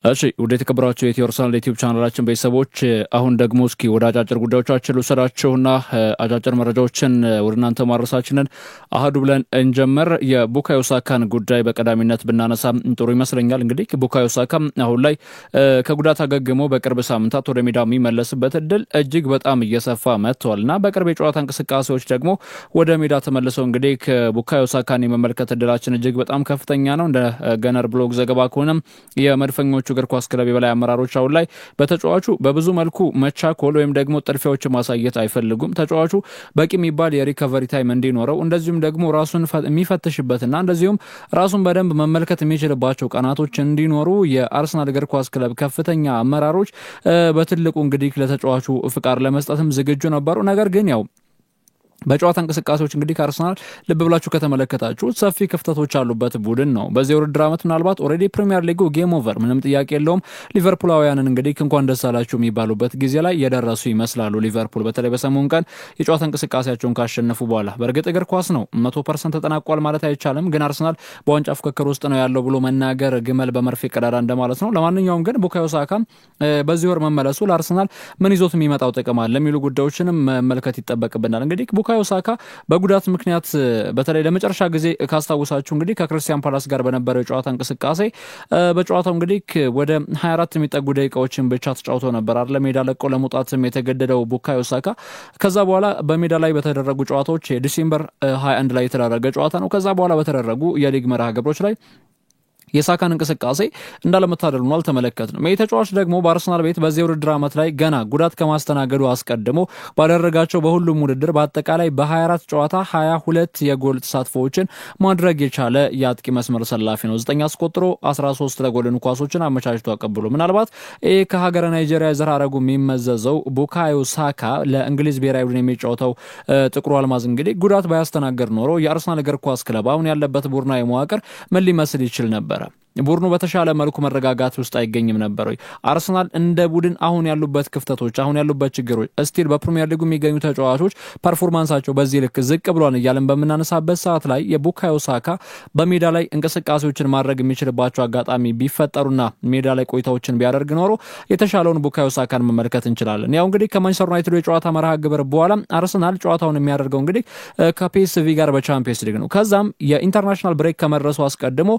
እሺ ወደ ተከብራችሁ የኢትዮርሳል ዩቲዩብ ቻናላችን ቤተሰቦች አሁን ደግሞ እስኪ ወደ አጫጭር ጉዳዮቻችን ልውሰዳችሁና አጫጭር መረጃዎችን ወደ እናንተ ማድረሳችንን አሃዱ ብለን እንጀምር። የቡካዮ ሳካን ጉዳይ በቀዳሚነት ብናነሳ ጥሩ ይመስለኛል። እንግዲህ ቡካዮ ሳካ አሁን ላይ ከጉዳት አገግሞ በቅርብ ሳምንታት ወደ ሜዳ የሚመለስበት እድል እጅግ በጣም እየሰፋ መጥቷልና በቅርብ የጨዋታ እንቅስቃሴዎች ደግሞ ወደ ሜዳ ተመልሰው እንግዲህ ከቡካዮ ሳካን የመመልከት እድላችን እጅግ በጣም ከፍተኛ ነው። እንደ ገነር ብሎግ ዘገባ ከሆነም የመድፈኞቹ እግር ኳስ ክለብ የበላይ አመራሮች አሁን ላይ በተጫዋቹ በብዙ መልኩ መቻኮል ወይም ደግሞ ጥድፊያዎች ማሳየት አይፈልጉም። ተጫዋቹ በቂ የሚባል የሪከቨሪ ታይም እንዲኖረው እንደዚሁም ደግሞ ራሱን የሚፈትሽበትና እንደዚሁም ራሱን በደንብ መመልከት የሚችልባቸው ቀናቶች እንዲኖሩ የአርሰናል እግር ኳስ ክለብ ከፍተኛ አመራሮች በትልቁ እንግዲህ ለተጫዋቹ ፍቃድ ለመስጠትም ዝግጁ ነበሩ። ነገር ግን ያው በጨዋታ እንቅስቃሴዎች እንግዲህ ከአርሰናል ልብ ብላችሁ ከተመለከታችሁ ሰፊ ክፍተቶች አሉበት ቡድን ነው። በዚህ ውድድር ዓመት ምናልባት ኦሬዲ ፕሪሚየር ሊጉ ጌም ኦቨር ምንም ጥያቄ የለውም። ሊቨርፑላውያንን እንግዲህ እንኳን ደስ አላችሁ የሚባሉበት ጊዜ ላይ የደረሱ ይመስላሉ። ሊቨርፑል በተለይ በሰሞኑ ቀን የጨዋታ እንቅስቃሴያቸውን ካሸነፉ በኋላ በእርግጥ እግር ኳስ ነው 100% ተጠናቋል ማለት አይቻልም፣ ግን አርሰናል በዋንጫ ፍክክር ውስጥ ነው ያለው ብሎ መናገር ግመል በመርፌ ቀዳዳ እንደማለት ነው። ለማንኛውም ግን ቡካዮ ሳካ በዚህ ወር መመለሱ ለአርሰናል ምን ይዞት የሚመጣው ጥቅም አለ የሚሉ ጉዳዮችንም መመልከት ይጠበቅብናል። እንግዲህ ቡካዮ ሳካ በጉዳት ምክንያት በተለይ ለመጨረሻ ጊዜ ካስታውሳችሁ እንግዲህ ከክሪስቲያን ፓላስ ጋር በነበረው የጨዋታ እንቅስቃሴ በጨዋታው እንግዲህ ወደ 24 የሚጠጉ ደቂቃዎችን ብቻ ተጫውቶ ነበር አይደል ሜዳ ለቆ ለመውጣትም የተገደደው ቡካዮ ሳካ። ከዛ በኋላ በሜዳ ላይ በተደረጉ ጨዋታዎች ዲሴምበር 21 ላይ የተደረገ ጨዋታ ነው። ከዛ በኋላ በተደረጉ የሊግ መርሃ ግብሮች ላይ የሳካን እንቅስቃሴ እንዳለመታደል ነው አልተመለከትንም። ተጫዋች ደግሞ በአርሰናል ቤት በዚህ ውድድር ዓመት ላይ ገና ጉዳት ከማስተናገዱ አስቀድሞ ባደረጋቸው በሁሉም ውድድር በአጠቃላይ በ24 ጨዋታ 22 የጎል ተሳትፎዎችን ማድረግ የቻለ የአጥቂ መስመር ሰላፊ ነው። 9 አስቆጥሮ 13 ለጎልን ኳሶችን አመቻችቶ አቀብሎ ምናልባት ከሀገረ ናይጄሪያ ዘር ሐረጉ የሚመዘዘው ቡካዮ ሳካ ለእንግሊዝ ብሔራዊ ቡድን የሚጫወተው ጥቁሩ አልማዝ እንግዲህ ጉዳት ባያስተናገድ ኖሮ የአርሰናል እግር ኳስ ክለብ አሁን ያለበት ቡድናዊ መዋቅር ምን ሊመስል ይችል ነበር? ቡድኑ በተሻለ መልኩ መረጋጋት ውስጥ አይገኝም ነበር ወይ? አርሰናል እንደ ቡድን አሁን ያሉበት ክፍተቶች አሁን ያሉበት ችግሮች ስቲል በፕሪሚየር ሊጉ የሚገኙ ተጫዋቾች ፐርፎርማንሳቸው በዚህ ልክ ዝቅ ብሏል እያለን በመናነሳበት ሰዓት ላይ የቡካዮ ሳካ በሜዳ ላይ እንቅስቃሴዎችን ማድረግ የሚችልባቸው አጋጣሚ ቢፈጠሩና ሜዳ ላይ ቆይታዎችን ቢያደርግ ኖሮ የተሻለውን ቡካዮ ሳካን መመልከት እንችላለን። ያው እንግዲህ ከማንቸስተር ዩናይትድ የጨዋታ መርሃ ግብር በኋላ አርሰናል ጨዋታውን የሚያደርገው እንግዲህ ከፒኤስቪ ጋር በቻምፒየንስ ሊግ ነው። ከዛም የኢንተርናሽናል ብሬክ ከመድረሱ አስቀድሞ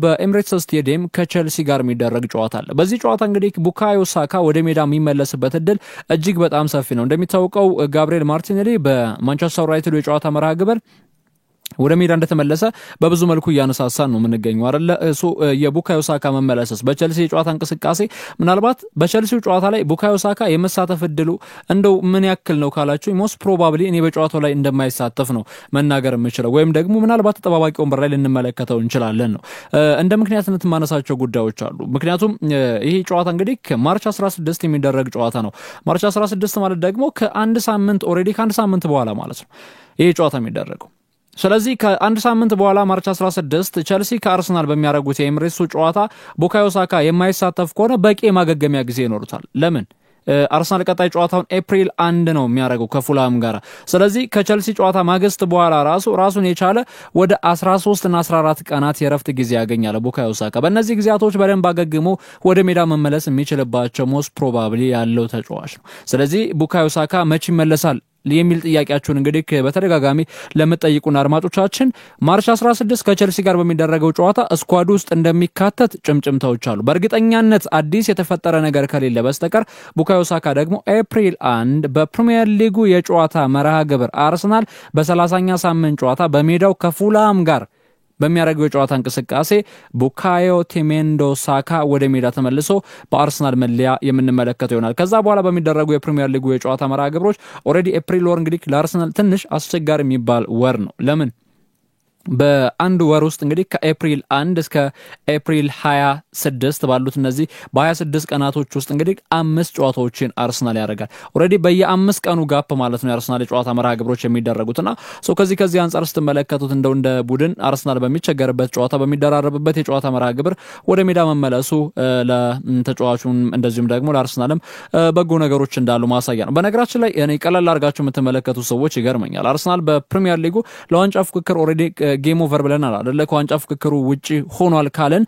በኤምሬትስ ስቴዲየም ከቸልሲ ጋር የሚደረግ ጨዋታ አለ። በዚህ ጨዋታ እንግዲህ ቡካዮ ሳካ ወደ ሜዳ የሚመለስበት እድል እጅግ በጣም ሰፊ ነው። እንደሚታወቀው ጋብሪኤል ማርቲኔሊ በማንቸስተር ዩናይትድ የጨዋታ መርሃ ግብር ወደ ሜዳ እንደተመለሰ በብዙ መልኩ ያነሳሳን ነው የምንገኘው አይደለ? እሱ የቡካዮ ሳካ መመለስስ በቸልሲ የጨዋታ እንቅስቃሴ ምናልባት በቸልሲው ጨዋታ ላይ ቡካዮ ሳካ የመሳተፍ እድሉ እንደው ምን ያክል ነው ካላችሁ ሞስት ፕሮባብሊ እኔ በጨዋታው ላይ እንደማይሳተፍ ነው መናገር የምችለው፣ ወይም ደግሞ ምናልባት ተጠባባቂ ወንበር ላይ ልንመለከተው እንችላለን ነው እንደ ምክንያትነት ማነሳቸው ጉዳዮች አሉ። ምክንያቱም ይሄ ጨዋታ እንግዲህ ከማርች 16 የሚደረግ ጨዋታ ነው። ማርች 16 ማለት ደግሞ ከአንድ ሳምንት ኦሬዲ ከአንድ ሳምንት በኋላ ማለት ነው ይሄ ጨዋታ የሚደረገው። ስለዚህ ከአንድ ሳምንት በኋላ ማርች 16 ቸልሲ ከአርሰናል በሚያደርጉት የኤምሬትሱ ጨዋታ ቡካዮ ሳካ የማይሳተፍ ከሆነ በቂ የማገገሚያ ጊዜ ይኖሩታል። ለምን? አርሰናል ቀጣይ ጨዋታውን ኤፕሪል 1 ነው የሚያደርገው ከፉላም ጋር። ስለዚህ ከቸልሲ ጨዋታ ማግስት በኋላ ራሱን የቻለ ወደ 13 እና 14 ቀናት የረፍት ጊዜ ያገኛል ቡካዮ ሳካ። በእነዚህ ጊዜያቶች በደንብ አገግሞ ወደ ሜዳ መመለስ የሚችልባቸው ሞስት ፕሮባብሊ ያለው ተጫዋች ነው። ስለዚህ ቡካዮ ሳካ መቼ ይመለሳል የሚል ጥያቄያችሁን እንግዲህ በተደጋጋሚ ለምትጠይቁን አድማጮቻችን ማርች 16 ከቸልሲ ጋር በሚደረገው ጨዋታ ስኳድ ውስጥ እንደሚካተት ጭምጭምታዎች አሉ። በእርግጠኛነት አዲስ የተፈጠረ ነገር ከሌለ በስተቀር ቡካዮ ሳካ ደግሞ ኤፕሪል 1 በፕሪሚየር ሊጉ የጨዋታ መርሃ ግብር አርሰናል በ30ኛ ሳምንት ጨዋታ በሜዳው ከፉላም ጋር በሚያደርገው የጨዋታ እንቅስቃሴ ቡካዮ ቴሜንዶ ሳካ ወደ ሜዳ ተመልሶ በአርሰናል መለያ የምንመለከተው ይሆናል። ከዛ በኋላ በሚደረጉ የፕሪሚየር ሊጉ የጨዋታ መርሃ ግብሮች ኦሬዲ ኤፕሪል ወር እንግዲህ ለአርሰናል ትንሽ አስቸጋሪ የሚባል ወር ነው። ለምን? በአንድ ወር ውስጥ እንግዲህ ከኤፕሪል 1 እስከ ኤፕሪል 26 ባሉት እነዚህ በ26 ቀናቶች ውስጥ እንግዲህ 5 ጨዋታዎችን አርሰናል ያደርጋል። ኦሬዲ በየ5 ቀኑ ጋፕ ማለት ነው የአርሰናል የጨዋታ መርሃ ግብሮች የሚደረጉትና ከዚህ አንጻር ስትመለከቱት እንደ ቡድን አርሰናል በሚቸገርበት ጨዋታ በሚደራረብበት የጨዋታ መርሃ ግብር ወደ ሜዳ መመለሱ ለተጫዋቹም እንደዚሁም ደግሞ ለአርሰናልም በጎ ነገሮች እንዳሉ ማሳያ ነው። በነገራችን ላይ እኔ ቀላል አድርጋችሁ የምትመለከቱ ሰዎች ይገርመኛል። አርሰናል በፕሪሚየር ሊጉ ለዋንጫ ፍክክር ኦሬዲ ጌም ኦቨር ብለናል አይደለ ከዋንጫ ፍክክሩ ውጪ ሆኗል ካለን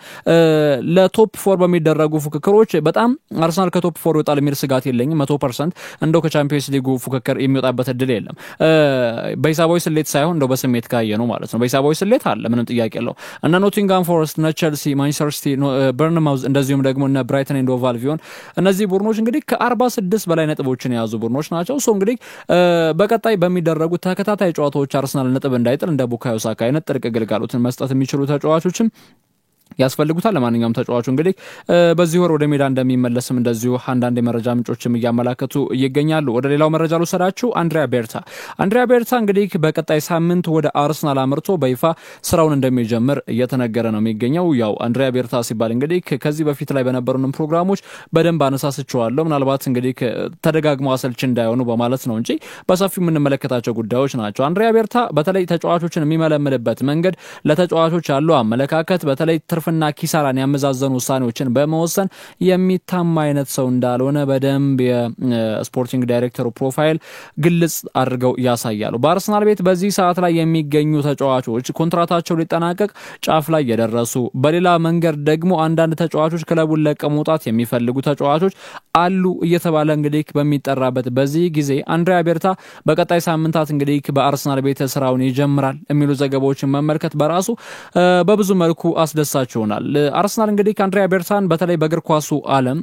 ለቶፕ 4 በሚደረጉ ፍክክሮች በጣም አርሰናል ከቶፕ 4 ይወጣል የሚል ስጋት የለኝም 100% እንደው ከቻምፒየንስ ሊጉ ፍክክር የሚወጣበት እድል የለም በሂሳባዊ ስሌት ሳይሆን እንደው በስሜት ካየ ነው ማለት ነው በሂሳባዊ ስሌት አለ ምንም ጥያቄ የለው እና ኖቲንጋም ፎረስት እና ቸልሲ ማንቸስተር ሲቲ በርንማውዝ እንደዚሁም ደግሞ እና ብራይተን ኤንድ ሆቭ አልቢዮን እነዚህ ቡድኖች እንግዲህ ከ46 በላይ ነጥቦችን የያዙ ቡድኖች ናቸው ሶ እንግዲህ በቀጣይ በሚደረጉ ተከታታይ ጨዋታዎች አርሰናል ነጥብ እንዳይጥል እንደ ቡካዮ ሳካ አይነት ጥልቅ ግልጋሎትን መስጠት የሚችሉ ተጫዋቾችም ያስፈልጉታል ለማንኛውም ተጫዋቹ እንግዲህ በዚህ ወር ወደ ሜዳ እንደሚመለስም እንደዚሁ አንዳንድ የመረጃ ምንጮችም እያመላከቱ ይገኛሉ ወደ ሌላው መረጃ ልወሰዳችሁ አንድሪያ ቤርታ እንግዲህ በቀጣይ ሳምንት ወደ አርሰናል አምርቶ በይፋ ስራውን እንደሚጀምር እየተነገረ ነው የሚገኘው ያው አንድሪያ ቤርታ ሲባል እንግዲህ ከዚህ በፊት ላይ በነበሩንም ፕሮግራሞች በደንብ አነሳስቸዋለሁ ምናልባት እንግዲህ ተደጋግሞ አሰልች እንዳይሆኑ በማለት ነው እንጂ በሰፊው የምንመለከታቸው ጉዳዮች ናቸው አንድሪያ ቤርታ በተለይ ተጫዋቾችን የሚመለምልበት መንገድ ለተጫዋቾች ያለው አመለካከት በተለይ ትርፍና ኪሳራን ያመዛዘኑ ውሳኔዎችን በመወሰን የሚታማ አይነት ሰው እንዳልሆነ በደንብ የስፖርቲንግ ዳይሬክተሩ ፕሮፋይል ግልጽ አድርገው ያሳያሉ በአርሰናል ቤት በዚህ ሰዓት ላይ የሚገኙ ተጫዋቾች ኮንትራታቸው ሊጠናቀቅ ጫፍ ላይ የደረሱ በሌላ መንገድ ደግሞ አንዳንድ ተጫዋቾች ክለቡን ለቀው መውጣት የሚፈልጉ ተጫዋቾች አሉ እየተባለ እንግዲህ በሚጠራበት በዚህ ጊዜ አንድሪያ ቤርታ በቀጣይ ሳምንታት እንግዲህ በአርሰናል ቤት ስራውን ይጀምራል የሚሉ ዘገባዎችን መመልከት በራሱ በብዙ መልኩ አስደሳች ይሆናል አርሰናል እንግዲህ አንድሪያ ቤርታን በተለይ በእግር ኳሱ ዓለም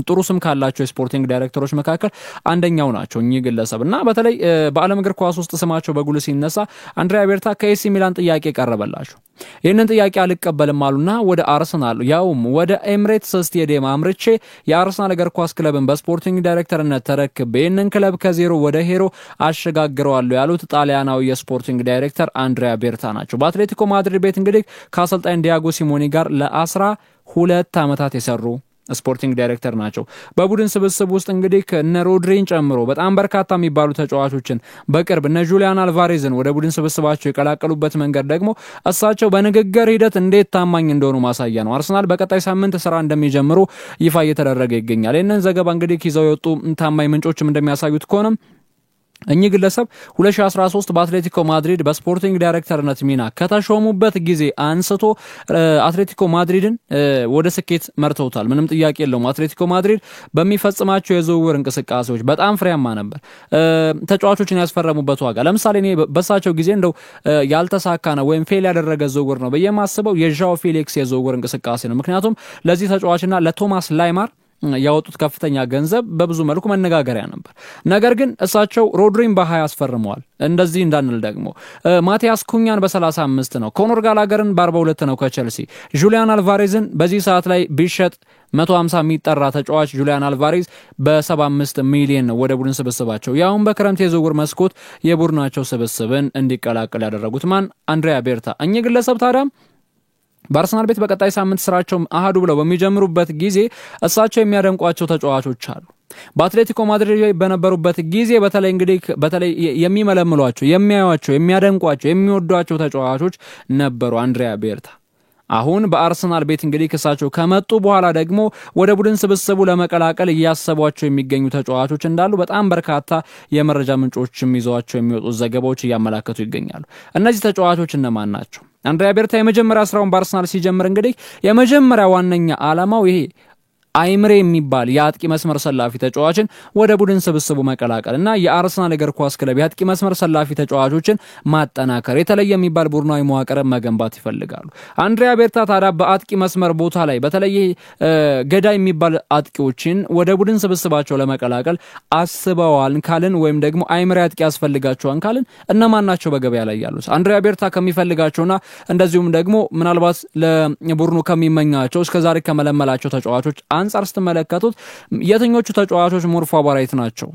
ጥሩ ስም ካላቸው የስፖርቲንግ ዳይሬክተሮች መካከል አንደኛው ናቸው እኚህ ግለሰብና በተለይ በዓለም እግር ኳስ ውስጥ ስማቸው በጉል ሲነሳ አንድሪያ ቤርታ ከኤሲ ሚላን ጥያቄ ቀረበላቸው ይህንን ጥያቄ አልቀበልም አሉና ወደ አርሰናል ያውም ወደ ኤምሬትስ ስቴዲየም አምርቼ የአርሰናል እግር ኳስ ክለብን በስፖርቲንግ ዳይሬክተርነት ተረክቤ ይህንን ክለብ ከዜሮ ወደ ሄሮ አሸጋግረዋለሁ ያሉት ጣሊያናዊ የስፖርቲንግ ዳይሬክተር አንድሪያ ቤርታ ናቸው በአትሌቲኮ ማድሪድ ቤት እንግዲህ ከአሰልጣኝ ዲያጎ ሲሞኒ ጋር ለ12 ዓመታት የሰሩ ስፖርቲንግ ዳይሬክተር ናቸው በቡድን ስብስብ ውስጥ እንግዲህ እነ ሮድሪን ጨምሮ በጣም በርካታ የሚባሉ ተጫዋቾችን በቅርብ እነ ጁሊያን አልቫሬዝን ወደ ቡድን ስብስባቸው የቀላቀሉበት መንገድ ደግሞ እሳቸው በንግግር ሂደት እንዴት ታማኝ እንደሆኑ ማሳያ ነው አርሰናል በቀጣይ ሳምንት ስራ እንደሚጀምሩ ይፋ እየተደረገ ይገኛል ይህንን ዘገባ እንግዲህ ይዘው የወጡ ታማኝ ምንጮችም እንደሚያሳዩት ከሆነም እኚህ ግለሰብ 2013 በአትሌቲኮ ማድሪድ በስፖርቲንግ ዳይሬክተርነት ሚና ከተሾሙበት ጊዜ አንስቶ አትሌቲኮ ማድሪድን ወደ ስኬት መርተውታል ምንም ጥያቄ የለውም አትሌቲኮ ማድሪድ በሚፈጽማቸው የዝውውር እንቅስቃሴዎች በጣም ፍሬያማ ነበር ተጫዋቾችን ያስፈረሙበት ዋጋ ለምሳሌ እኔ በሳቸው ጊዜ እንደው ያልተሳካ ነው ወይም ፌል ያደረገ ዝውውር ነው በየማስበው የዣኦ ፌሊክስ የዝውውር እንቅስቃሴ ነው ምክንያቱም ለዚህ ተጫዋችና ለቶማስ ላይማር ያወጡት ከፍተኛ ገንዘብ በብዙ መልኩ መነጋገሪያ ነበር ነገር ግን እሳቸው ሮድሪን በ20 አስፈርመዋል እንደዚህ እንዳንል ደግሞ ማቲያስ ኩኛን በ35 ነው ኮኖር ጋላገርን በ42 ነው ከቸልሲ ጁሊያን አልቫሬዝን በዚህ ሰዓት ላይ ቢሸጥ 150 የሚጠራ ተጫዋች ጁሊያን አልቫሬዝ በ75 ሚሊዮን ነው ወደ ቡድን ስብስባቸው ያውን በክረምት የዝውውር መስኮት የቡድናቸው ስብስብን እንዲቀላቀል ያደረጉት ማን አንድሪያ ቤርታ እኚህ ግለሰብ ታዲያ በአርሰናል ቤት በቀጣይ ሳምንት ስራቸው አሃዱ ብለው በሚጀምሩበት ጊዜ እሳቸው የሚያደንቋቸው ተጫዋቾች አሉ በአትሌቲኮ ማድሪድ በነበሩበት ጊዜ በተለይ የሚመለምሏቸው የሚያዩዋቸው የሚያደንቋቸው የሚወዷቸው ተጫዋቾች ነበሩ አንድሪያ ቤርታ አሁን በአርሰናል ቤት እንግዲህ ከሳቸው ከመጡ በኋላ ደግሞ ወደ ቡድን ስብስቡ ለመቀላቀል እያሰቧቸው የሚገኙ ተጫዋቾች እንዳሉ በጣም በርካታ የመረጃ ምንጮችም ይዘዋቸው የሚወጡ ዘገባዎች እያመላከቱ ይገኛሉ እነዚህ ተጫዋቾች እነማን ናቸው አንድሪያ ቤርታ የመጀመሪያ ስራውን በአርሰናል ሲጀምር እንግዲህ የመጀመሪያ ዋነኛ ዓላማው ይሄ አይምሬ የሚባል የአጥቂ መስመር ሰላፊ ተጫዋችን ወደ ቡድን ስብስቡ መቀላቀል እና የአርሰናል እግር ኳስ ክለብ የአጥቂ መስመር ሰላፊ ተጫዋቾችን ማጠናከር የተለየ የሚባል ቡድናዊ መዋቅር መገንባት ይፈልጋሉ አንድሪያ ቤርታ ታዲያ በአጥቂ መስመር ቦታ ላይ በተለይ ገዳይ የሚባል አጥቂዎችን ወደ ቡድን ስብስባቸው ለመቀላቀል አስበዋል ካልን ወይም ደግሞ አይምሬ አጥቂ ያስፈልጋቸዋል ካልን እነማን ናቸው በገበያ ላይ ያሉት አንድሪያ ቤርታ ከሚፈልጋቸውና እንደዚሁም ደግሞ ምናልባት ለቡድኑ ከሚመኛቸው እስከዛሬ ከመለመላቸው ተጫዋቾች አንጻር ስትመለከቱት የትኞቹ ተጫዋቾች ሞር ፋቮራይት ናቸው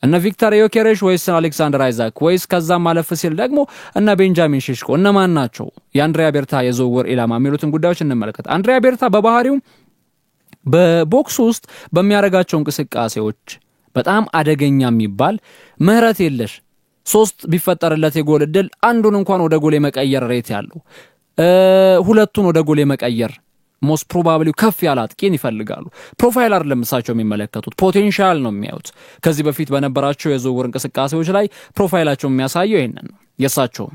እነ ቪክተር ዮኬሬሽ ወይስ አሌክሳንደር አይዛክ ወይስ ከዛም ማለፍ ሲል ደግሞ እነ ቤንጃሚን ሼሽኮ እነማን ናቸው የአንድሪያ ቤርታ የዝውውር ኢላማ የሚሉትን ጉዳዮች እንመልከት አንድሪያ ቤርታ በባህሪው በቦክስ ውስጥ በሚያደርጋቸው እንቅስቃሴዎች በጣም አደገኛ የሚባል ምህረት የለሽ 3 ቢፈጠርለት የጎል ዕድል አንዱን እንኳን ወደ ጎል የመቀየር ሬት ያለው ሁለቱን ወደ ጎል የመቀየር most probably ከፍ ያለ አጥቂን ይፈልጋሉ ፕሮፋይል አይደለም እሳቸው የሚመለከቱት ፖቴንሻል ነው የሚያዩት ከዚህ በፊት በነበራቸው የዝውውር እንቅስቃሴዎች ላይ ፕሮፋይላቸው የሚያሳየው ይሄንን ነው የሳቸው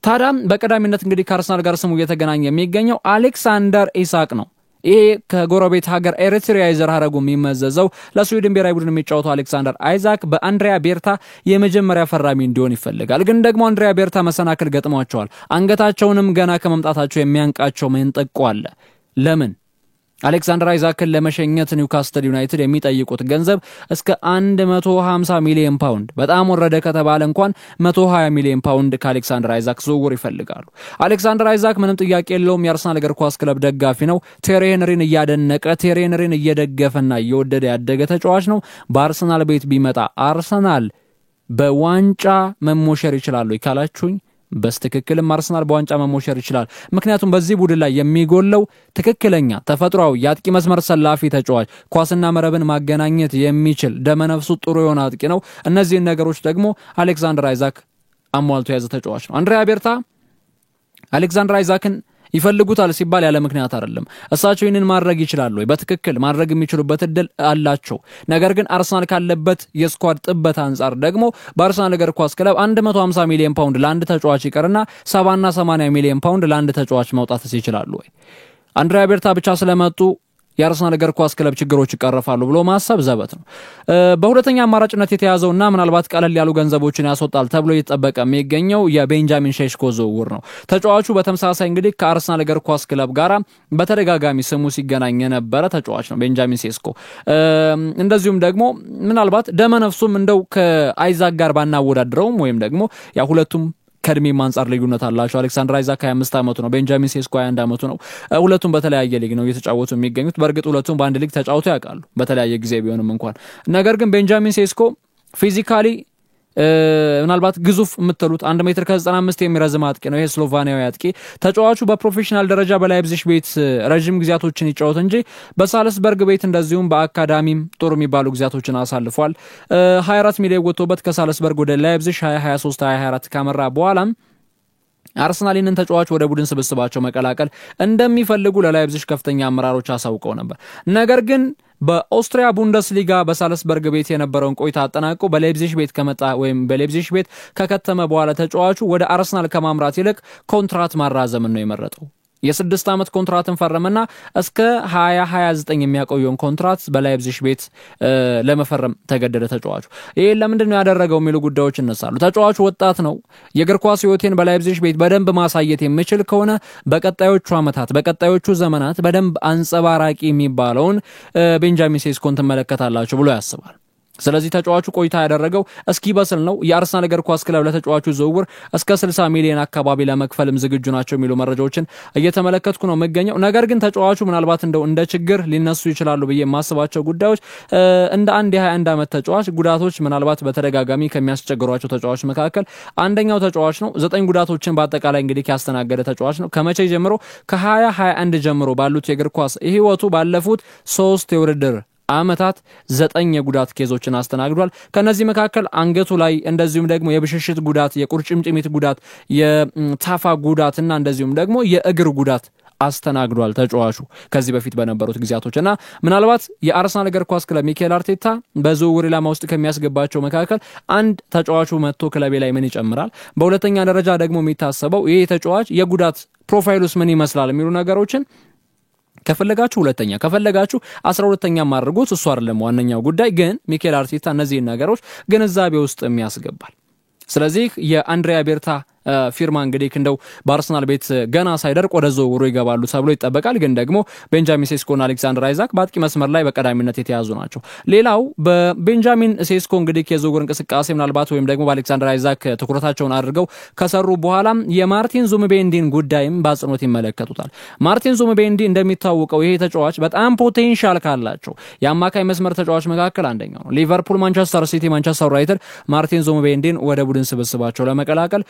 ታዲያም በቀዳሚነት እንግዲህ ከአርሰናል ጋር ስሙ እየተገናኘ የሚገኘው አሌክሳንደር ኢሳቅ ነው ይሄ ከጎረቤት ሀገር ኤሪትሪያ ይዘር ሀረጉ የሚመዘዘው ለስዊድን ብሔራዊ ቡድን የሚጫወተው አሌክሳንደር አይዛክ በአንድሪያ ቤርታ የመጀመሪያ ፈራሚ እንዲሆን ይፈልጋል ግን ደግሞ አንድሪያ ቤርታ መሰናክል ገጥሟቸዋል አንገታቸውንም ገና ከመምጣታቸው የሚያንቃቸው መንጠቆ አለ ለምን አሌክሳንደር አይዛክን ለመሸኘት ኒውካስትል ዩናይትድ የሚጠይቁት ገንዘብ እስከ 150 ሚሊዮን ፓውንድ በጣም ወረደ ከተባለ እንኳን 120 ሚሊዮን ፓውንድ ከአሌክሳንደር አይዛክ ዝውውር ይፈልጋሉ አሌክሳንደር አይዛክ ምንም ጥያቄ የለውም የአርሰናል እግር ኳስ ክለብ ደጋፊ ነው ቴሪ ሄንሪን እያደነቀ ቴሪ ሄንሪን እየደገፈና እየወደደ ያደገ ተጫዋች ነው በአርሰናል ቤት ቢመጣ አርሰናል በዋንጫ መሞሸር ይችላል ይካላችሁኝ በስተክክልም አርሰናል በዋንጫ መሞሸር ይችላል ምክንያቱም በዚህ ቡድን ላይ የሚጎለው ትክክለኛ ተፈጥሯዊ ያጥቂ መስመር ሰላፊ ተጫዋች ኳስና መረብን ማገናኘት የሚችል ደመነፍሱ ጥሩ የሆነ አጥቂ ነው እነዚህ ነገሮች ደግሞ አሌክሳንደር አይዛክ አሟልቶ ያዘ ተጫዋች ነው አንድሪያ ቤርታ አሌክሳንደር አይዛክን ይፈልጉታል ሲባል ያለ ምክንያት አይደለም እሳቸው ይህንን ማድረግ ይችላሉ በትክክል ማድረግ የሚችሉበት እድል አላቸው ነገር ግን አርሰናል ካለበት የስኳድ ጥበት አንፃር ደግሞ በአርሰናል እግር ኳስ ክለብ 150 ሚሊዮን ፓውንድ ለአንድ ተጫዋች ይቀርና 70 እና 80 ሚሊዮን ፓውንድ ለአንድ ተጫዋች ማውጣት ይችላሉ ወይ አንድሪያ ቤርታ ብቻ ስለመጡ የአርሰናል እግር ኳስ ክለብ ችግሮች ይቀርፋሉ ብሎ ማሰብ ዘበት ነው በሁለተኛ አማራጭነት የተያዘውና ምናልባት ቀለል ያሉ ገንዘቦችን ያስወጣል ተብሎ እየተጠበቀ የሚገኘው የቤንጃሚን ሼሽኮ ዝውውር ነው ተጫዋቹ በተመሳሳይ እንግዲህ ከአርሰናል እግር ኳስ ክለብ ጋራ በተደጋጋሚ ስሙ ሲገናኝ የነበረ ተጫዋች ነው ቤንጃሚን ሼሽኮ እንደዚሁም ደግሞ ምናልባት ደመነፍሱም እንደው ከአይዛክ ጋር ባናወዳድረውም ወይም ደግሞ ያ ሁለቱም ከድሜ ማንጻር ልዩነት አላቸው አሌክሳንደር አይዛክ 25 አመቱ ነው ቤንጃሚን ሼሽኮ 21 አመቱ ነው ሁለቱም በተለያየ ሊግ ነው እየተጫወቱ የሚገኙት በርግጥ ሁለቱም በአንድ ሊግ ተጫውተው ያውቃሉ በተለያየ ጊዜ ቢሆንም እንኳን ነገር ግን ቤንጃሚን ሼሽኮ ፊዚካሊ ምናልባት ግዙፍ የምትሉት 1 ሜትር ከ95 የሚረዝም አጥቂ ነው ይሄ ስሎቫኒያዊ አጥቂ ተጫዋቹ በፕሮፌሽናል ደረጃ በላይፕዚግ ቤት ረጅም ጊዜያቶችን ይጫወት እንጂ በሳልስበርግ ቤት እንደዚሁም በአካዳሚም ጥሩ የሚባሉ ጊዜያቶችን አሳልፏል 24 ሚሊዮን ወጥቶበት ከሳልስበርግ ወደ ላይፕዚግ 2023 2024 ካመራ በኋላም አርሰናልን ተጫዋች ወደ ቡድን ስብስባቸው መቀላቀል እንደሚፈልጉ ለላይፕዚግ ከፍተኛ አመራሮች አሳውቀው ነበር ነገር ግን በኦስትሪያ ቡንደስሊጋ በሳልስበርግ ቤት የነበረውን ቆይታ አጠናቆ በላይፕዚግ ቤት ከመጣ ወይም በላይፕዚግ ቤት ከከተመ በኋላ ተጫዋቹ ወደ አርሰናል ከማምራት ይልቅ ኮንትራት ማራዘም ነው የመረጠው የ6 አመት ኮንትራትን ፈረመና እስከ 2029 የሚያቆየውን ኮንትራት በላይፕዚግ ቤት ለመፈረም ተገደደ ተጫዋቹ ይሄ ለምንድን ነው ያደረገው የሚሉ ጉዳዮች እነሳሉ ተጫዋቹ ወጣት ነው የእግር ኳስ ህይወቴን በላይፕዚግ ቤት በደንብ ማሳየት የሚችል ከሆነ በቀጣዮቹ አመታት በቀጣዮቹ ዘመናት በደንብ አንጸባራቂ የሚባለውን ቤንጃሚን ሼሽኮን ተመለከታላችሁ ብሎ ያስባል ስለዚህ ተጫዋቹ ቆይታ ያደረገው እስኪ በስል ነው የአርሰናል እግር ኳስ ክለብ ለተጫዋቹ ዝውውር እስከ 60 ሚሊዮን አካባቢ ለመክፈልም ዝግጁ ናቸው የሚሉ መረጃዎችን እየተመለከትኩ ነው መገኘው ነገር ግን ተጫዋቹ ምናልባት እንደ ችግር ሊነሱ ይችላሉ በየ ማስባቸው ጉዳዮች እንደ አንድ የ21 አመት ተጫዋች ጉዳቶች ምናልባት በተደጋጋሚ ከሚያስቸግሯቸው ተጫዋቾች መካከል አንደኛው ተጫዋች ነው 9 ጉዳቶችን በአጠቃላይ እንግዲህ ያስተናገደ ተጫዋች ነው ከመቼ ጀምሮ ከ2021 ጀምሮ ባሉት የእግር ኳስ ህይወቱ ባለፉት 3 የውድድር አመታት 9 የጉዳት ኬዞችን አስተናግዷል ከነዚህ መካከል አንገቱ ላይ እንደዚሁም ደግሞ የብሽሽት ጉዳት የቁርጭምጭሚት ጉዳት የታፋ ጉዳትና እንደዚሁም ደግሞ የእግር ጉዳት አስተናግዷል ተጫዋቹ ከዚህ በፊት በነበሩት ጊዜያቶችና ምናልባት የአርሰናል እግር ኳስ ክለብ ሚኬል አርቴታ በዝውውር ኢላማ ውስጥ ከሚያስገባቸው መካከል አንድ ተጫዋቹ መጥቶ ክለብ ላይ ምን ይጨምራል በሁለተኛ ደረጃ ደግሞ የሚታሰበው ይሄ ተጫዋች የጉዳት ፕሮፋይሉስ ምን ይመስላል የሚሉ ነገሮችን ከፈለጋችሁ ሁለተኛ ከፈለጋችሁ 12ኛ ማድረጉት እሱ አይደለም ዋነኛው ጉዳይ ግን ሚኬል አርቴታ እነዚህ ነገሮች ግንዛቤ ውስጥ የሚያስገባል ስለዚህ የአንድሪያ ቤርታ ፊርማ እንግዲህ እንደው በአርሰናል ቤት ገና ሳይደርቅ ወደ ዝውውሩ ይገባሉ ተብሎ ይጠበቃል ግን ደግሞ ቤንጃሚን ሼሽኮና አሌክሳንደር አይዛክ በአጥቂ መስመር ላይ በቀዳሚነት የተያዙ ናቸው ሌላው በቤንጃሚን ሼሽኮ እንግዲህ የዝውውር እንቅስቃሴ ምናልባት ወይም ደግሞ በአሌክሳንደር አይዛክ ትኩረታቸውን አድርገው ከሰሩ በኋላ የማርቲን ዙምቤንዲን ጉዳይም በአጽንኦት ይመለከቱታል ማርቲን ዙምቤንዲ እንደሚታወቀው ይሄ ተጫዋች በጣም ፖቴንሻል ካላቸው የአማካይ መስመር ተጫዋች መካከል አንደኛው ነው ሊቨርፑል ማንቸስተር ሲቲ ማንቸስተር ዩናይትድ ማርቲን ዙምቤንዲን ወደ ቡድን ስብስባቸው ለመቀላቀል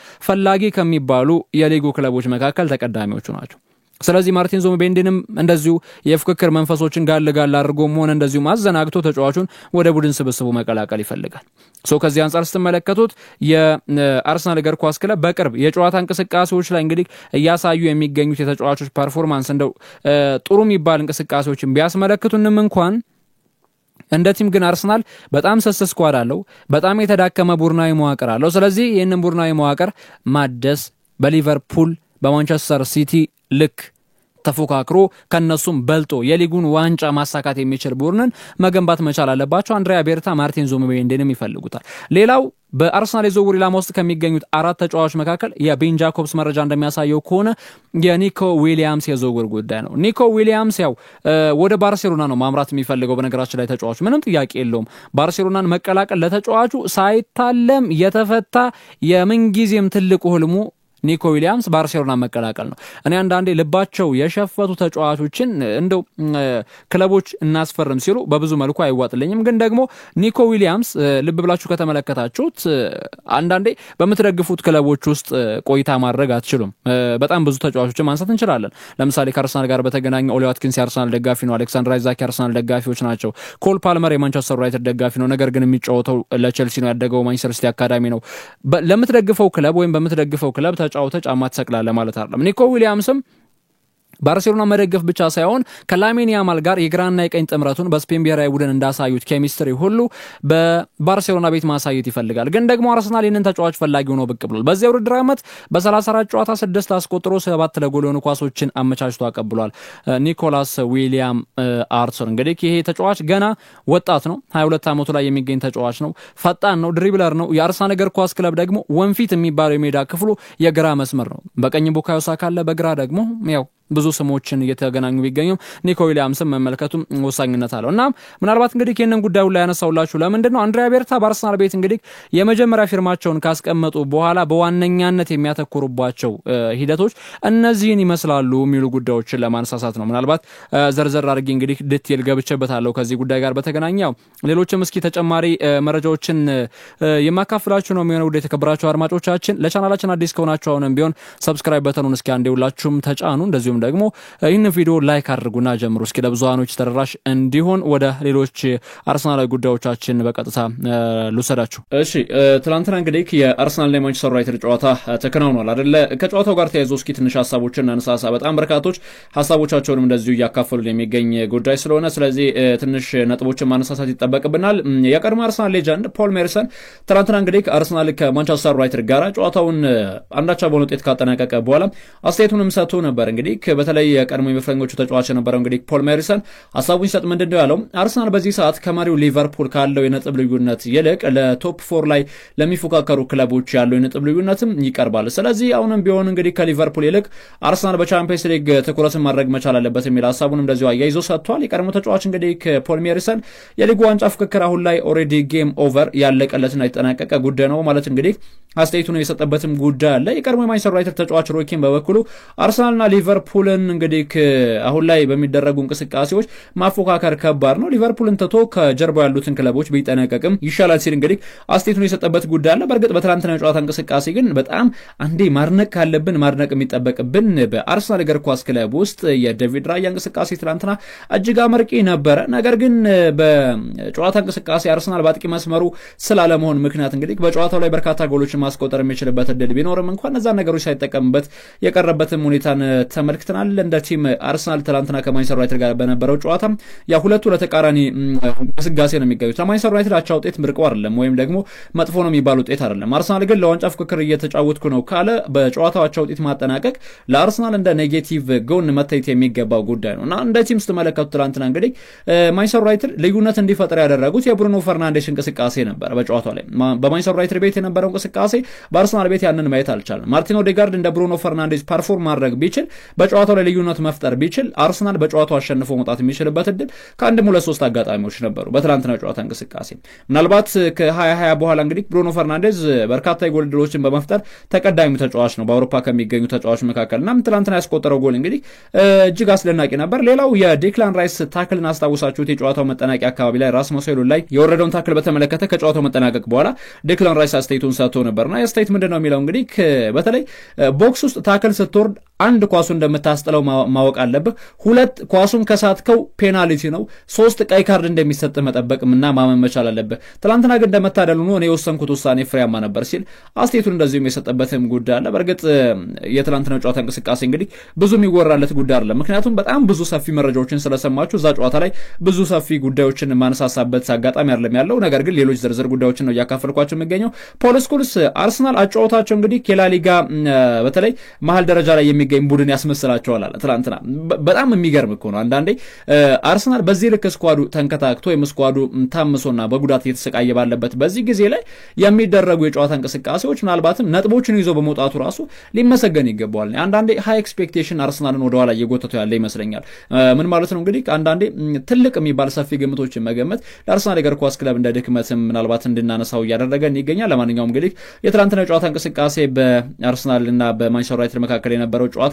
ፈላጊ ከሚባሉ የሊጉ ክለቦች መካከል ተቀዳሚዎቹ ናቸው ስለዚህ ማርቲን ዙቢሜንዲንም እንደዚሁ የፍክክር መንፈሶችን ጋል አድርጎም ሆነ እንደዚሁ ማዘናግቶ ተጫዋቹን ወደ ቡድን ስብስቡ መቀላቀል ይፈልጋል። ከዚህ አንፃር ስትመለከቱት የአርሰናል እግር ኳስ ክለብ በቅርብ የጨዋታ እንቅስቃሴዎች ላይ እንግዲህ እያሳዩ የሚገኙት የተጫዋቾች ፐርፎርማንስ እንደው ጥሩ የሚባል እንቅስቃሴዎችን ቢያስመለክቱንም እንኳን እንደ ቲም ግን አርሰናል በጣም ስስ ስኳድ አለው፣ በጣም የተዳከመ ቡድናዊ መዋቅር አለው። ስለዚህ ይህንን ቡድናዊ መዋቅር ማደስ በሊቨርፑል በማንቸስተር ሲቲ ልክ ተፎካክሮ ከነሱም በልጦ የሊጉን ዋንጫ ማሳካት የሚችል ቡድንን መገንባት መቻል አለባቸው። አንድሪያ ቤርታ ማርቲን ዙቢሜንዲንም ይፈልጉታል። ሌላው በአርሰናል የዝውውር ኢላማ ውስጥ ከሚገኙት 4 ተጫዋቾች መካከል የቤን ጃኮብስ መረጃ እንደሚያሳየው ከሆነ የኒኮ ዊሊያምስ የዝውውር ጉዳይ ነው። ኒኮ ዊሊያምስ ያው ወደ ባርሴሎና ነው ማምራት የሚፈልገው። በነገራችን ላይ ተጫዋቹ ምንም ጥያቄ የለውም ባርሴሎናን መቀላቀል ለተጫዋቹ ሳይታለም የተፈታ የምንጊዜም ትልቁ ህልሙ ኒኮ ዊሊያምስ ባርሴሎና መቀላቀል ነው። እኔ አንዳንዴ ልባቸው የሸፈቱ ተጫዋቾችን እንደው ክለቦች እናስፈርም ሲሉ በብዙ መልኩ አይዋጥልኝም። ግን ደግሞ ኒኮ ዊሊያምስ ልብ ብላችሁ ከተመለከታችሁት አንዳንዴ በምትደግፉት ክለቦች ውስጥ ቆይታ ማድረግ አትችሉም። በጣም ብዙ ተጫዋቾችን ማንሳት እንችላለን። ለምሳሌ ከአርሰናል ጋር በተገናኘ ኦሊ ዋትኪንስ የአርሰናል ደጋፊ ነው። አሌክሳንድር አይዛክ የአርሰናል ደጋፊዎች ናቸው። ኮል ፓልመር የማንቸስተር ዩናይትድ ደጋፊ ነው። ነገር ግን የሚጫወተው ለቼልሲ ነው። ያደገው ማንቸስተር ሲቲ አካዳሚ ነው። ለምትደግፈው ክለብ ወይም በምትደግፈው ክለብ ተጫውተ ጫማ ተሰቅላለ ማለት አይደለም። ኒኮ ዊሊያምስም ባርሴሎና መደገፍ ብቻ ሳይሆን ከላሚን ያማል ጋር የግራና የቀኝ ጥምረቱን በስፔን ብሔራዊ ቡድን እንዳሳዩት ኬሚስትሪ ሁሉ በባርሴሎና ቤት ማሳየት ይፈልጋል። ግን ደግሞ አርሰናል ይህንን ተጫዋች ፈላጊ ሆኖ ብቅ ብሏል። በዚህ ውድድር ዓመት በ34 ጨዋታ 6 አስቆጥሮ 7 ለጎል የሆኑ ኳሶችን አመቻችቶ አቀብሏል። ኒኮላስ ዊሊያም አርሰን እንግዲህ ይሄ ተጫዋች ገና ወጣት ነው። 22 ዓመቱ ላይ የሚገኝ ተጫዋች ነው። ፈጣን ነው፣ ድሪብለር ነው። የአርሰናል እግር ኳስ ክለብ ደግሞ ወንፊት የሚባለው የሜዳ ክፍሉ የግራ መስመር ነው። በቀኝ ቡካዮ ሳካ አለ፣ በግራ ደግሞ ያው ብዙ ስሞችን እየተገናኙ ቢገኙም ኒኮ ዊሊያምስን መመልከቱም ወሳኝነት አለው እና ምናልባት እንግዲህ ይህንን ጉዳዩ ላይ ያነሳውላችሁ ለምንድነው አንድሪያ ቤርታ በአርሰናል ቤት እንግዲህ የመጀመሪያ ፊርማቸውን ካስቀመጡ በኋላ በዋነኛነት የሚያተኩሩባቸው ሂደቶች እነዚህን ይመስላሉ የሚሉ ጉዳዮችን ለማንሳሳት ነው። ምናልባት ዘርዘር አድርጌ እንግዲህ ዲቴል ገብቼበታለሁ ከዚህ ጉዳይ ጋር በተገናኘው ሌሎችም እስኪ ተጨማሪ መረጃዎችን የማካፍላችሁ ነው የሚሆነው። ወደ ተከበራችሁ አድማጮቻችን ለቻናላችን አዲስ ከሆናችሁ አሁንም ቢሆን ሰብስክራይብ በተኑን እስኪ አንዴ ሁላችሁም ተጫኑ። እንደዚሁ ደግሞ ይህን ቪዲዮ ላይክ አድርጉና ጀምሩ እስኪ ለብዙሃኖች ተደራሽ እንዲሆን። ወደ ሌሎች አርሰናላዊ ጉዳዮቻችን በቀጥታ ልውሰዳችሁ። እሺ ትናንትና እንግዲህ የአርሰናልና የማንቸስተር ዩናይትድ ጨዋታ ተከናውኗል አይደለ? ከጨዋታው ጋር ተያይዞ እስኪ ትንሽ ሀሳቦችን እናነሳሳ። በጣም በርካቶች ሀሳቦቻቸውንም እንደዚሁ እያካፈሉን የሚገኝ ጉዳይ ስለሆነ ስለዚህ ትንሽ ነጥቦችን ማነሳሳት ይጠበቅብናል። የቀድሞ አርሰናል ሌጀንድ ፖል ሜርሰን ትናንትና እንግዲህ አርሰናል ከማንቸስተር ዩናይትድ ጋር ጨዋታውን አንዳቻ በሆነ ውጤት ካጠናቀቀ በኋላ አስተያየቱንም ሰጥቶ ነበር። እንግዲህ በተለይ የቀድሞ የፈረንጆቹ ተጫዋች የነበረው እንግዲህ ፖል ሜርሰን ሀሳቡን ሲሰጥ ምንድነው ያለው? አርሰናል በዚህ ሰዓት ከመሪው ሊቨርፑል ካለው የነጥብ ልዩነት ይልቅ ለቶፕ 4 ላይ ለሚፎካከሩ ክለቦች ያለው የነጥብ ልዩነትም ይቀርባል። ስለዚህ አሁንም ቢሆን እንግዲህ ከሊቨርፑል ይልቅ አርሰናል በቻምፒየንስ ሊግ ትኩረትን ማድረግ መቻል አለበት የሚል ሀሳቡን እንደዚሁ አያይዞ ሰጥቷል። የቀድሞ ተጫዋች እንግዲህ ፖል ሜርሰን የሊጉ ዋንጫ ፍክክር አሁን ላይ ኦልሬዲ ጌም ኦቨር ያለቀለትና የተጠናቀቀ ጉዳይ ነው ማለት እንግዲህ አስተያየቱን የሰጠበትም ጉዳይ አለ። የቀድሞ የማንቸስተር ዩናይትድ ተጫዋች ሮይ ኪን በበኩሉ አርሰናልና ሊቨርፑልን እንግዲህ አሁን ላይ በሚደረጉ እንቅስቃሴዎች ማፎካከር ከባድ ነው፣ ሊቨርፑልን ትቶ ከጀርባው ያሉትን ክለቦች ቢጠነቀቅም ይሻላል ሲል እንግዲህ አስተያየቱን የሰጠበት ጉዳይ አለ። በእርግጥ በትናንትናው ጨዋታ እንቅስቃሴ ግን በጣም አንዴ ማድነቅ ካለብን ማድነቅ የሚጠበቅብን በአርሰናል እግር ኳስ ክለብ ውስጥ የዴቪድ ራያ እንቅስቃሴ ትናንትና እጅግ አመርቂ ነበረ። ነገር ግን በጨዋታ እንቅስቃሴ አርሰናል በአጥቂ መስመሩ ስላለመሆን ምክንያት እንግዲህ በጨዋታው ላይ በርካታ ጎሎችን ማስቆጠር የሚችልበት እድል ቢኖርም እንኳን እነዛ ነገሮች ሳይጠቀምበት የቀረበትም ሁኔታን ተመልክተናል። እንደ ቲም አርሰናል ትናንትና ከማንቸስተር ዩናይትድ ጋር በነበረው ጨዋታ ያ ሁለቱ ለተቃራኒ ግስጋሴ ነው የሚገኙት። ለማንቸስተር ዩናይትድ አቻ ውጤት ምርቆ አይደለም ወይም ደግሞ መጥፎ ነው የሚባል ውጤት አይደለም። አርሰናል ግን ለዋንጫ ፍክክር እየተጫወትኩ ነው ካለ በጨዋታው አቻ ውጤት ማጠናቀቅ ለአርሰናል እንደ ኔጌቲቭ ጎን መታየት የሚገባው ጉዳይ ነው እና እንደ ቲም ስትመለከቱ ትናንትና እንግዲህ ማንቸስተር ዩናይትድ ልዩነት እንዲፈጠር ያደረጉት የብሩኖ ፈርናንዴስ እንቅስቃሴ ነበር። በጨዋታው ላይ በማንቸስተር ዩናይትድ ቤት የነበረው እንቅስቃሴ በአርሰናል ቤት ያንን ማየት አልቻለም። ማርቲን ኦዴጋርድ እንደ ብሩኖ ፈርናንዴስ ፐርፎርም ማድረግ ቢችል በጨዋታው ላይ ልዩነት መፍጠር ቢችል አርሰናል በጨዋታው አሸንፎ መውጣት የሚችልበት እድል ከአንድም 2-3 አጋጣሚዎች ነበሩ በትናንትናው ጨዋታ እንቅስቃሴ። ምናልባት ከ2020 በኋላ እንግዲህ ብሩኖ ፈርናንዴዝ በርካታ የጎል እድሎችን በመፍጠር ተቀዳሚ ተጫዋች ነው በአውሮፓ ከሚገኙ ተጫዋቾች መካከል እና ትናንትና ያስቆጠረው ጎል እንግዲህ እጅግ አስደናቂ ነበር። ሌላው የዴክላን ራይስ ታክልን አስታውሳችሁት የጨዋታው መጠናቂያ አካባቢ ላይ ራስመስ ሆይሉንድ ላይ የወረደውን ታክል በተመለከተ ከጨዋታው መጠናቀቅ በኋላ ዴክላን ራይስ አስተያየቱን ሰጥቶ ነበርና የአስተያየት ምንድነው የሚለው እንግዲህ በተለይ ቦክስ ውስጥ ታክል ስትወርድ አንድ ኳሱ እንደምታስጥለው ማወቅ አለብህ። ሁለት ኳሱን ከሳትከው ፔናልቲ ነው። ሶስት ቀይ ካርድ እንደሚሰጥ መጠበቅምና ማመን መቻል አለብህ። ትላንትና ግን እንደመታደሉ ነው እኔ የወሰንኩት ውሳኔ ፍሬያማ ነበር ሲል አስተያየቱን እንደዚሁም የሰጠበትም ጉዳይ አለ። በእርግጥ የትላንትናው ጨዋታ እንቅስቃሴ እንግዲህ ብዙ የሚወራለት ጉዳይ አይደለም። ምክንያቱም በጣም ብዙ ሰፊ መረጃዎችን ስለሰማችሁ እዛ ጨዋታ ላይ ብዙ ሰፊ ጉዳዮችን ማነሳሳበት አጋጣሚ አይደለም ያለው። ነገር ግን ሌሎች ዝርዝር ጉዳዮችን ነው እያካፈልኳቸው የሚገኘው። ፖል ስኮልስ አርሰናል አጫወታቸው እንግዲህ ከላሊጋ በተለይ መሀል ደረጃ ላይ የሚገኝ ቡድን ያስመስላቸዋል አለ ትላንትና። በጣም የሚገርም እኮ ነው። አንዳንዴ አርሰናል በዚህ ልክ ስኳዱ ተንከታክቶ ወይም ስኳዱ ታምሶና በጉዳት እየተሰቃየ ባለበት በዚህ ጊዜ ላይ የሚደረጉ የጨዋታ እንቅስቃሴዎች ምናልባትም ነጥቦችን ይዞ በመውጣቱ ራሱ ሊመሰገን ይገባዋል። አንዳንዴ ሃይ ኤክስፔክቴሽን አርሰናልን ወደኋላ እየጎተተው ያለ ይመስለኛል። ምን ማለት ነው እንግዲህ አንዳንዴ ትልቅ የሚባል ሰፊ ግምቶችን መገመት ለአርሰናል የእግር ኳስ ክለብ እንደ ድክመትም ምናልባት እንድናነሳው እያደረገን ይገኛል። ለማንኛውም እንግዲህ የትላንትና ጨዋታ እንቅስቃሴ በአርሰናልና በማንቸስተር ዩናይትድ መካከል የነበረው ጨዋታ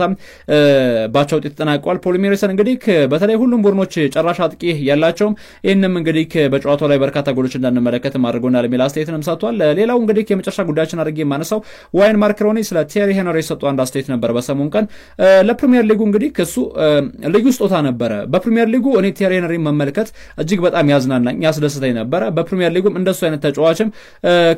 ባቻ ውጤት ተጠናቋል። ፖል ሜሪሰን እንግዲህ በተለይ ሁሉም ቡድኖች ጨራሽ አጥቂ ያላቸውም ይህንም እንግዲህ በጨዋታው ላይ በርካታ ጎሎች እንዳንመለከት አድርጎናል የሚል አስተያየትንም ሰጥቷል። ሌላው እንግዲህ የመጨረሻ ጉዳያችን አድርጌ የማነሳው ዋይን ማርክ ሮኒ ስለ ቴሪ ሄንሪ የሰጠው አንድ አስተያየት ነበር በሰሞኑ ቀን። ለፕሪሚየር ሊጉ እንግዲህ ከሱ ልዩ ስጦታ ነበረ። በፕሪሚየር ሊጉ እኔ ቴሪ ሄንሪ መመልከት እጅግ በጣም ያዝናናኝ ያስደስተኝ ነበረ። በፕሪሚየር ሊጉም እንደሱ አይነት ተጫዋችም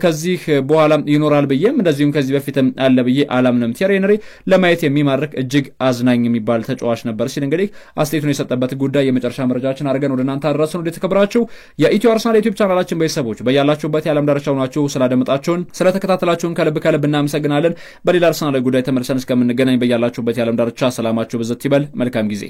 ከዚህ በኋላ ይኖራል ብዬም እንደዚሁም ከዚህ በፊትም አለ ብዬ አላምንም። ቴሪ ሄንሪ ለማየት የሚማርክ እጅግ አዝናኝ የሚባል ተጫዋች ነበር ሲል እንግዲህ አስተያየቱን የሰጠበት ጉዳይ የመጨረሻ መረጃችን አድርገን ወደ እናንተ አድረስን። ወደ ተከብራችሁ የኢትዮ አርሰናል ዩቲዩብ ቻናላችን ቤተሰቦች በያላችሁበት የዓለም ዳርቻ ሆናችሁ ስላደመጣችሁን ስለተከታተላችሁን ከልብ እናመሰግናለን። በሌላ አርሰናል ጉዳይ ተመልሰን እስከምንገናኝ በያላችሁበት የዓለም ዳርቻ ሰላማችሁ ብዝት ይበል። መልካም ጊዜ